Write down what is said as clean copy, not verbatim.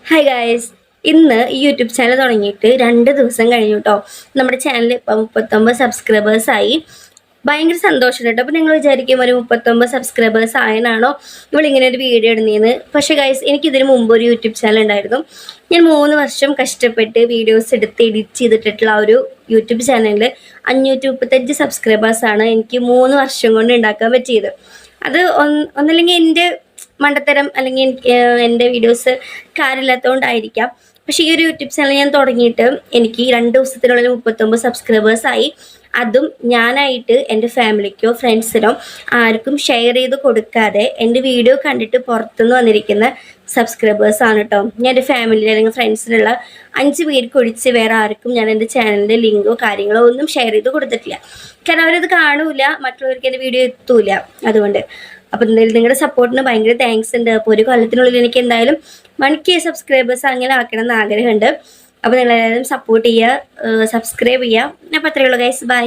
Hi guys, ഇന്ന് ഈ YouTube channel തുടങ്ങിയിട്ട് 2 ദിവസം കഴിഞ്ഞു കേട്ടോ. നമ്മുടെ ചാനൽ ഇപ്പം 39 സബ്സ്ക്രൈബേഴ്സായി. ഭയങ്കര സന്തോഷമുണ്ട് കേട്ടോ. അപ്പോൾ നിങ്ങൾ വിചാരിക്കും ഒരു 39 സബ്സ്ക്രൈബേഴ്സ് ആയതാണോ ഇവളിങ്ങനെ ഒരു വീഡിയോ ഇടുന്നതെന്ന്. പക്ഷേ ഗൈസ്, എനിക്കിതിന് മുമ്പ് ഒരു യൂട്യൂബ് ചാനൽ ഉണ്ടായിരുന്നു. ഞാൻ 3 വർഷം കഷ്ടപ്പെട്ട് വീഡിയോസ് എടുത്ത് എഡിറ്റ് ചെയ്തിട്ടുള്ള ഒരു യൂട്യൂബ് ചാനലിൽ 535 സബ്സ്ക്രൈബേഴ്സാണ് എനിക്ക് 3 വർഷം കൊണ്ട് ഉണ്ടാക്കാൻ പറ്റിയത്. അത് ഒന്നല്ലെങ്കിൽ എൻ്റെ മണ്ടത്തരം അല്ലെങ്കിൽ എൻ്റെ വീഡിയോസ് കാര്യമില്ലാത്തതുകൊണ്ടായിരിക്കാം. പക്ഷേ ഈ ഒരു യൂട്യൂബ് ചാനൽ ഞാൻ തുടങ്ങിയിട്ട് എനിക്ക് 2 ദിവസത്തിനുള്ളിൽ 39 സബ്സ്ക്രൈബേഴ്സായി. അതും ഞാനായിട്ട് എൻ്റെ ഫാമിലിക്കോ ഫ്രണ്ട്സിനോ ആർക്കും ഷെയർ ചെയ്ത് കൊടുക്കാതെ എൻ്റെ വീഡിയോ കണ്ടിട്ട് പുറത്തുനിന്ന് വന്നിരിക്കുന്ന സബ്സ്ക്രൈബേഴ്സാണ് കേട്ടോ. ഞാൻ എൻ്റെ ഫാമിലിയിൽ അല്ലെങ്കിൽ ഫ്രണ്ട്സിനുള്ള 5 പേർക്ക് ഒഴിച്ച് വേറെ ആർക്കും ഞാൻ എൻ്റെ ചാനലിൻ്റെ ലിങ്കോ കാര്യങ്ങളോ ഒന്നും ഷെയർ ചെയ്ത് കൊടുത്തിട്ടില്ല. കാരണം അവരത് കാണൂല, മറ്റുള്ളവർക്ക് എൻ്റെ വീഡിയോ എത്തൂല. അതുകൊണ്ട് അപ്പോൾ എന്തായാലും നിങ്ങളുടെ സപ്പോർട്ടിന് ഭയങ്കര താങ്ക്സ് ഉണ്ട്. അപ്പോൾ ഒരു കൊല്ലത്തിനുള്ളിൽ എനിക്ക് എന്തായാലും 1K സബ്സ്ക്രൈബേഴ്സ് അങ്ങനെ ആക്കണം എന്ന് ആഗ്രഹമുണ്ട്. അപ്പോൾ നിങ്ങളെല്ലാവരും സപ്പോർട്ട് ചെയ്യുക, സബ്സ്ക്രൈബ് ചെയ്യുക. അപ്പോൾ അത്രയേ ഉള്ളൂ ഗൈസ്, ബൈ.